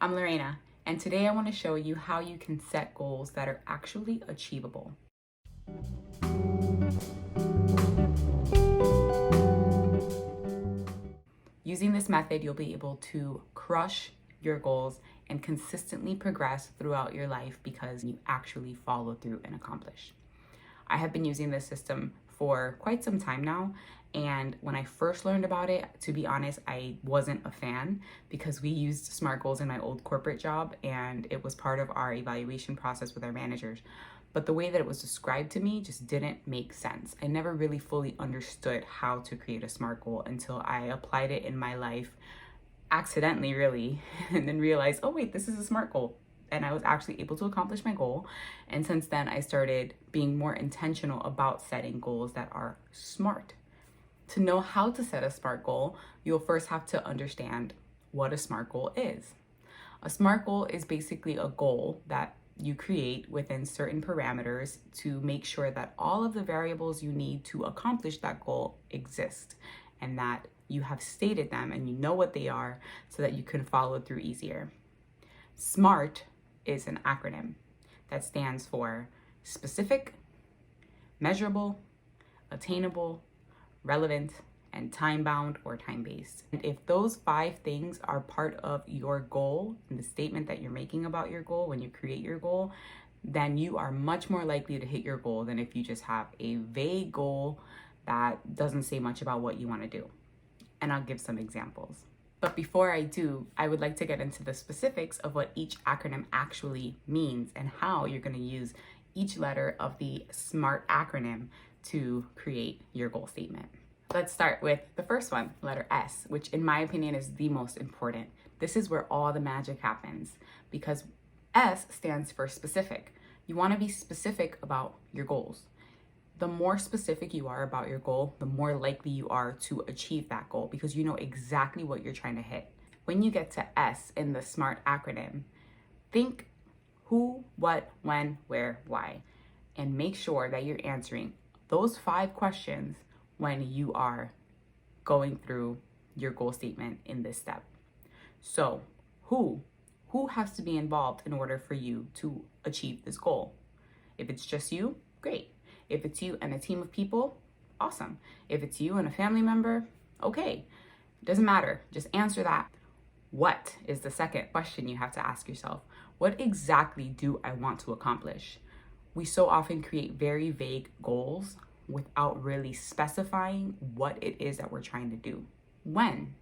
I'm Lorena, and today I want to show you how you can set goals that are actually achievable. Using this method, you'll be able to crush your goals and consistently progress throughout your life because you actually follow through and accomplish. I have been using this system for quite some time now, and when I first learned about it, to be honest, I wasn't a fan because we used SMART goals in my old corporate job and it was part of our evaluation process with our managers. But the way that it was described to me just didn't make sense. I never really fully understood how to create a SMART goal until I applied it in my life accidentally, really, and then realized, oh wait, this is a SMART goal. And I was actually able to accomplish my goal. And since then, I started being more intentional about setting goals that are SMART. To know how to set a SMART goal, you'll first have to understand what a SMART goal is. A SMART goal is basically a goal that you create within certain parameters to make sure that all of the variables you need to accomplish that goal exist and that you have stated them and you know what they are so that you can follow through easier. SMART is an acronym that stands for specific, measurable, attainable, relevant, and time-bound or time-based. And if those 5 things are part of your goal and the statement that you're making about your goal when you create your goal, then you are much more likely to hit your goal than if you just have a vague goal that doesn't say much about what you want to do. And I'll give some examples. But before I do, I would like to get into the specifics of what each acronym actually means and how you're going to use each letter of the SMART acronym to create your goal statement. Let's start with the first one, letter S, which in my opinion is the most important. This is where all the magic happens because S stands for specific. You want to be specific about your goals. The more specific you are about your goal, the more likely you are to achieve that goal because you know exactly what you're trying to hit. When you get to S in the SMART acronym, think who, what, when, where, why, and make sure that you're answering those 5 questions when you are going through your goal statement in this step. So, who has to be involved in order for you to achieve this goal? If it's just you, great. If it's you and a team of people, awesome. If it's you and a family member, okay. Doesn't matter, just answer that. What is the second question you have to ask yourself? What exactly do I want to accomplish? We so often create very vague goals without really specifying what it is that we're trying to do. When?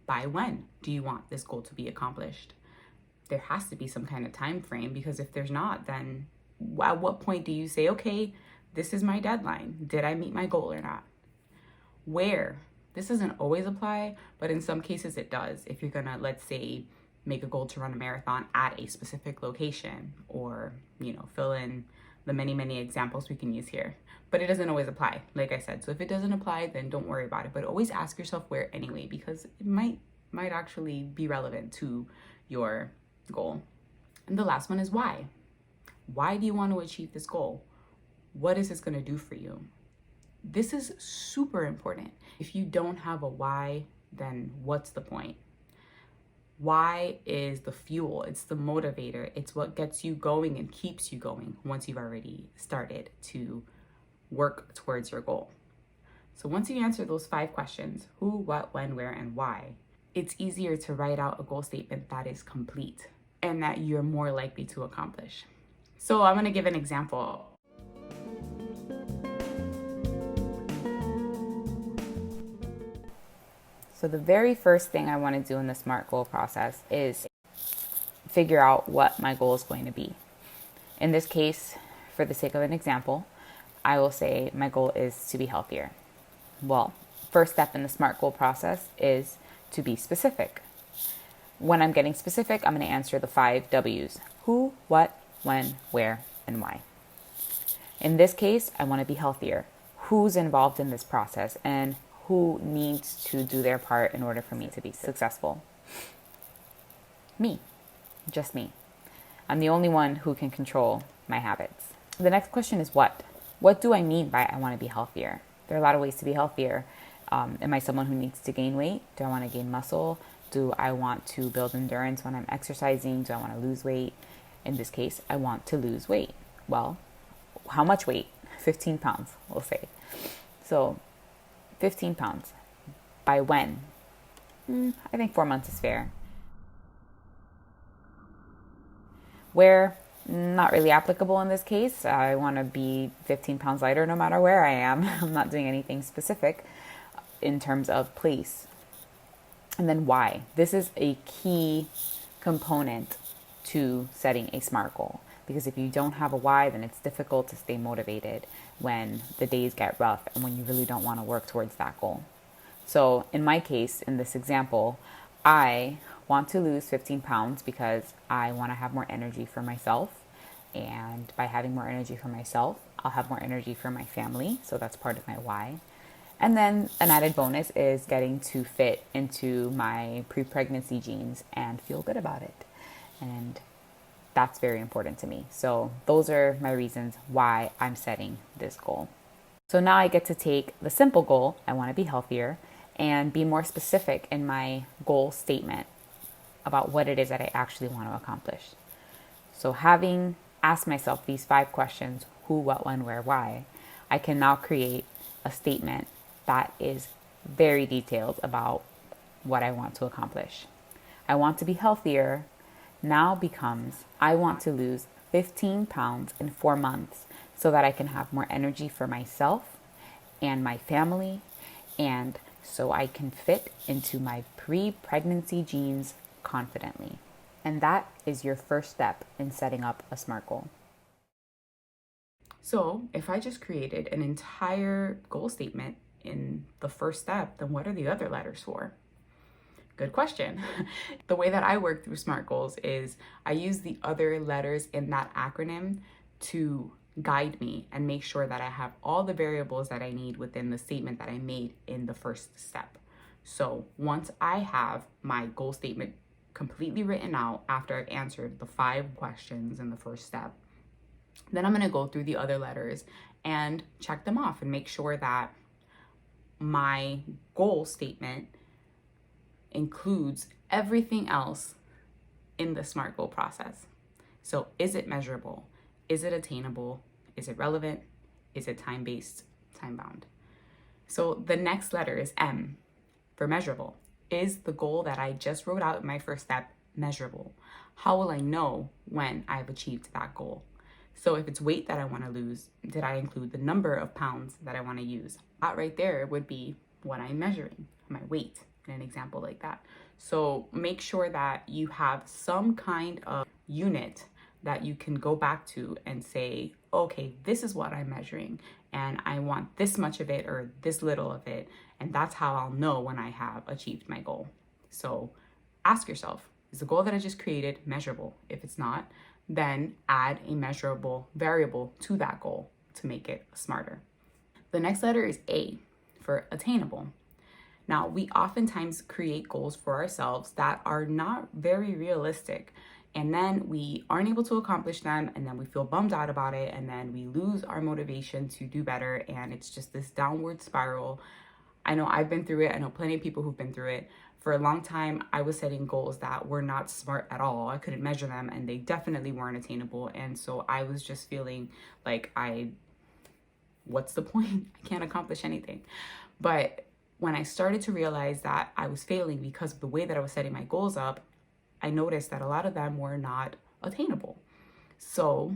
By when do you want this goal to be accomplished? There has to be some kind of time frame because if there's not, then at what point do you say, okay, this is my deadline. Did I meet my goal or not? Where? This doesn't always apply, but in some cases it does. If you're gonna, let's say, make a goal to run a marathon at a specific location or, fill in the many examples we can use here. But it doesn't always apply, like I said. So if it doesn't apply, then don't worry about it. But always ask yourself where anyway, because it might actually be relevant to your goal. And the last one is why. Why do you want to achieve this goal? What is this going to do for you? This is super important. If you don't have a why, then what's the point? Why is the fuel, it's the motivator, it's what gets you going and keeps you going once you've already started to work towards your goal. So once you answer those 5 questions, who, what, when, where, and why, it's easier to write out a goal statement that is complete and that you're more likely to accomplish. So I'm going to give an example. So the very first thing I want to do in the SMART goal process is figure out what my goal is going to be. In this case, for the sake of an example, I will say my goal is to be healthier. Well, first step in the SMART goal process is to be specific. When I'm getting specific, I'm going to answer the 5 W's. Who, what, when, where, and why. In this case, I want to be healthier. Who's involved in this process and who needs to do their part in order for me to be successful? Me. Just me. I'm the only one who can control my habits. The next question is what? What do I mean by I want to be healthier? There are a lot of ways to be healthier. Am I someone who needs to gain weight? Do I want to gain muscle? Do I want to build endurance when I'm exercising? Do I want to lose weight? In this case, I want to lose weight. Well, how much weight? 15 pounds, we'll say. So 15 pounds. By when? I think 4 months is fair. Where? Not really applicable in this case. I want to be 15 pounds lighter no matter where I am. I'm not doing anything specific in terms of place. And then why? This is a key component to setting a SMART goal. Because if you don't have a why, then it's difficult to stay motivated when the days get rough and when you really don't want to work towards that goal. So in my case, in this example, I want to lose 15 pounds because I want to have more energy for myself. And by having more energy for myself, I'll have more energy for my family. So that's part of my why. And then an added bonus is getting to fit into my pre-pregnancy jeans and feel good about it. And that's very important to me. So those are my reasons why I'm setting this goal. So now I get to take the simple goal, I want to be healthier, and be more specific in my goal statement about what it is that I actually want to accomplish. So having asked myself these 5 questions, who, what, when, where, why, I can now create a statement that is very detailed about what I want to accomplish. I want to be healthier now becomes I want to lose 15 pounds in 4 months so that I can have more energy for myself and my family, and so I can fit into my pre-pregnancy jeans confidently. And that is your first step in setting up a SMART goal. So if I just created an entire goal statement in the first step, then what are the other letters for? Good question. The way that I work through SMART goals is I use the other letters in that acronym to guide me and make sure that I have all the variables that I need within the statement that I made in the first step. So once I have my goal statement completely written out after I've answered the 5 questions in the first step, then I'm going to go through the other letters and check them off and make sure that my goal statement includes everything else in the SMART goal process. So is it measurable? Is it attainable? Is it relevant? Is it time-based, time-bound? So the next letter is M for measurable. Is the goal that I just wrote out in my first step measurable? How will I know when I've achieved that goal? So if it's weight that I want to lose, did I include the number of pounds that I want to use? That right there would be what I'm measuring, my weight, in an example like that. So make sure that you have some kind of unit that you can go back to and say, okay, this is what I'm measuring and I want this much of it or this little of it. And that's how I'll know when I have achieved my goal. So ask yourself, is the goal that I just created measurable? If it's not, then add a measurable variable to that goal to make it smarter. The next letter is A for attainable. Now, we oftentimes create goals for ourselves that are not very realistic, and then we aren't able to accomplish them, and then we feel bummed out about it, and then we lose our motivation to do better, and it's just this downward spiral. I know I've been through it. I know plenty of people who've been through it. For a long time, I was setting goals that were not SMART at all. I couldn't measure them, and they definitely weren't attainable, and so I was just feeling like what's the point? I can't accomplish anything. But when I started to realize that I was failing because of the way that I was setting my goals up, I noticed that a lot of them were not attainable. So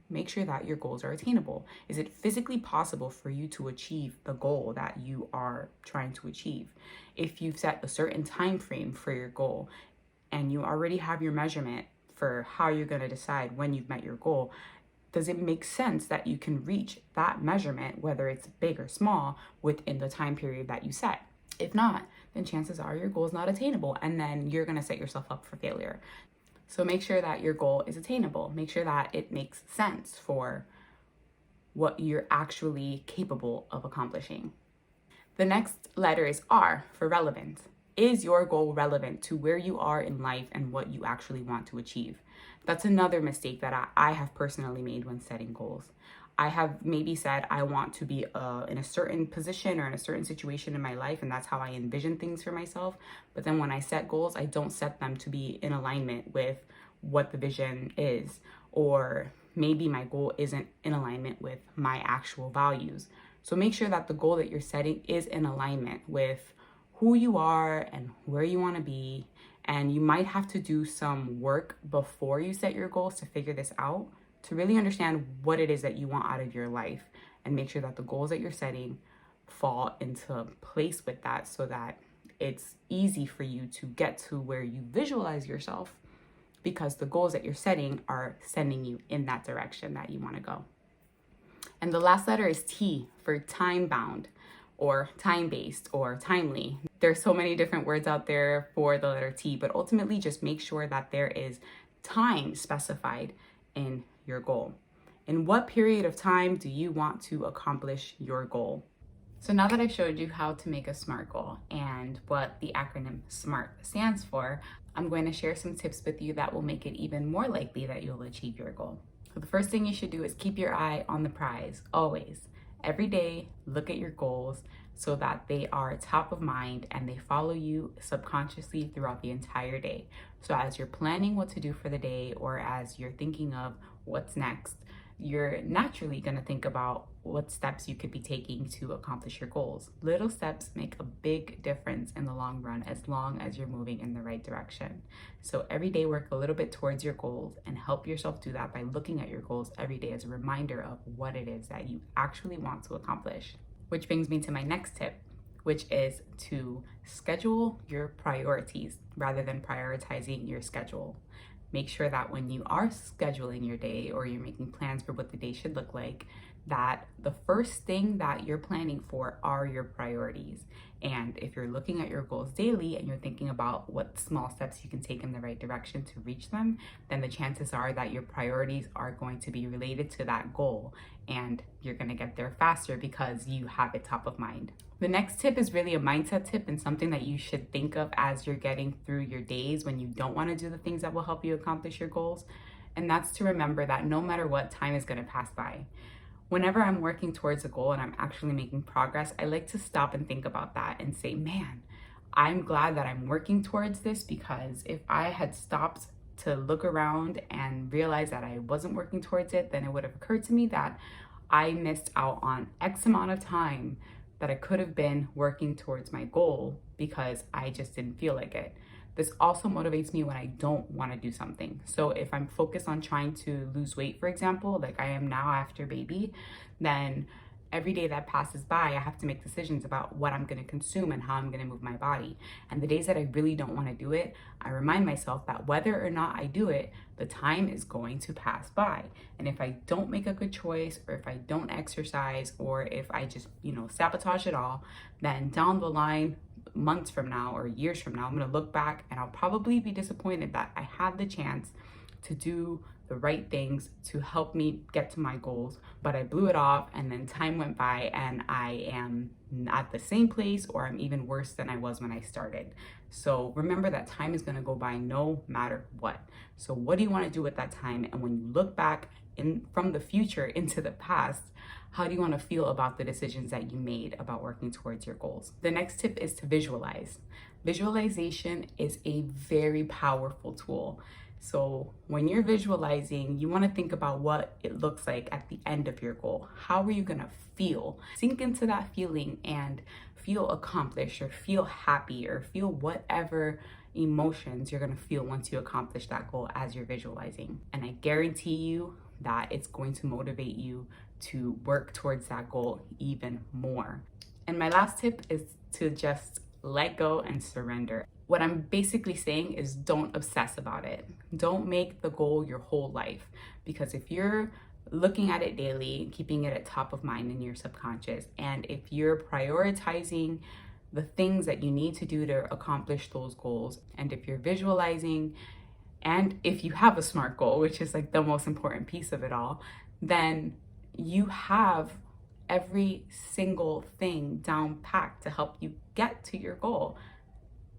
make sure that your goals are attainable. Is it physically possible for you to achieve the goal that you are trying to achieve? If you've set a certain time frame for your goal and you already have your measurement for how you're going to decide when you've met your goal, does it make sense that you can reach that measurement, whether it's big or small, within the time period that you set? If not, then chances are your goal is not attainable, and then you're going to set yourself up for failure. So make sure that your goal is attainable. Make sure that it makes sense for what you're actually capable of accomplishing. The next letter is R for relevant. Is your goal relevant to where you are in life and what you actually want to achieve? That's another mistake that I have personally made when setting goals. I have maybe said I want to be in a certain position or in a certain situation in my life, and that's how I envision things for myself. But then when I set goals, I don't set them to be in alignment with what the vision is, or maybe my goal isn't in alignment with my actual values. So make sure that the goal that you're setting is in alignment with who you are and where you want to be. And you might have to do some work before you set your goals to figure this out, to really understand what it is that you want out of your life, and make sure that the goals that you're setting fall into place with that, so that it's easy for you to get to where you visualize yourself, because the goals that you're setting are sending you in that direction that you want to go. And the last letter is T for time bound, or time-based, or timely. There's so many different words out there for the letter T, but ultimately just make sure that there is time specified in your goal. In what period of time do you want to accomplish your goal? So now that I've showed you how to make a SMART goal and what the acronym SMART stands for, I'm going to share some tips with you that will make it even more likely that you'll achieve your goal. So the first thing you should do is keep your eye on the prize, always. Every day, look at your goals so that they are top of mind and they follow you subconsciously throughout the entire day. So as you're planning what to do for the day, or as you're thinking of what's next, you're naturally going to think about what steps you could be taking to accomplish your goals. Little steps make a big difference in the long run, as long as you're moving in the right direction. So every day, work a little bit towards your goals, and help yourself do that by looking at your goals every day as a reminder of what it is that you actually want to accomplish. Which brings me to my next tip, which is to schedule your priorities rather than prioritizing your schedule. Make sure that when you are scheduling your day, or you're making plans for what the day should look like, that the first thing that you're planning for are your priorities. And if you're looking at your goals daily and you're thinking about what small steps you can take in the right direction to reach them, then the chances are that your priorities are going to be related to that goal, and you're going to get there faster because you have it top of mind. The next tip is really a mindset tip, and something that you should think of as you're getting through your days when you don't want to do the things that will help you accomplish your goals. And that's to remember that no matter what, time is going to pass by. Whenever I'm working towards a goal and I'm actually making progress, I like to stop and think about that and say, man, I'm glad that I'm working towards this, because if I had stopped to look around and realize that I wasn't working towards it, then it would have occurred to me that I missed out on X amount of time that I could have been working towards my goal because I just didn't feel like it. This also motivates me when I don't want to do something. So if I'm focused on trying to lose weight, for example, like I am now after baby, then every day that passes by, I have to make decisions about what I'm going to consume and how I'm going to move my body. And the days that I really don't want to do it, I remind myself that whether or not I do it, the time is going to pass by. And if I don't make a good choice, or if I don't exercise, or if I just, sabotage it all, then down the line, months from now or years from now, I'm going to look back and I'll probably be disappointed that I had the chance to do the right things to help me get to my goals, but I blew it off, and then time went by and I am at the same place, or I'm even worse than I was when I started. So remember that time is going to go by no matter what. So what do you want to do with that time? And when you look back from the future into the past, how do you want to feel about the decisions that you made about working towards your goals? The next tip is to visualize. Visualization is a very powerful tool. So when you're visualizing, you want to think about what it looks like at the end of your goal. How are you going to feel? Sink into that feeling and feel accomplished, or feel happy, or feel whatever emotions you're going to feel once you accomplish that goal as you're visualizing. And I guarantee you that it's going to motivate you to work towards that goal even more. And my last tip is to just let go and surrender. What I'm basically saying is, don't obsess about it. Don't make the goal your whole life, because if you're looking at it daily, keeping it at top of mind in your subconscious, and if you're prioritizing the things that you need to do to accomplish those goals, and if you're visualizing, and if you have a SMART goal, which is like the most important piece of it all, then you have every single thing down packed to help you get to your goal.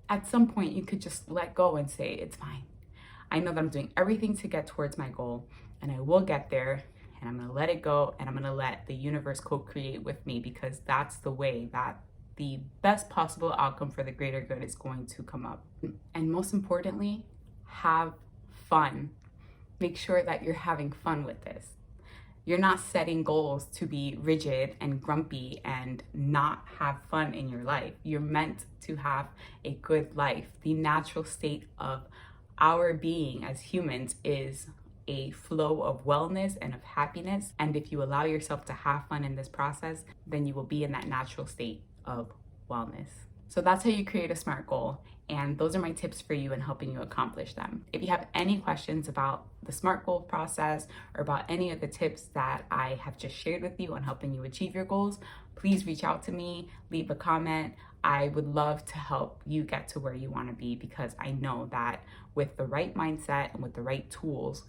At some point, you could just let go and say, it's fine. I know that I'm doing everything to get towards my goal, and I will get there, and I'm going to let it go, and I'm going to let the universe co-create with me, because that's the way that the best possible outcome for the greater good is going to come up. And most importantly, have fun. Make sure that you're having fun with this. You're not setting goals to be rigid and grumpy and not have fun in your life. You're meant to have a good life. The natural state of our being as humans is a flow of wellness and of happiness. And if you allow yourself to have fun in this process, then you will be in that natural state of wellness. So that's how you create a SMART goal. And those are my tips for you in helping you accomplish them. If you have any questions about the SMART goal process or about any of the tips that I have just shared with you on helping you achieve your goals, please reach out to me, leave a comment. I would love to help you get to where you want to be, because I know that with the right mindset and with the right tools,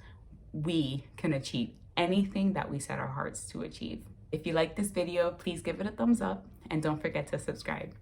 we can achieve anything that we set our hearts to achieve. If you like this video, please give it a thumbs up and don't forget to subscribe.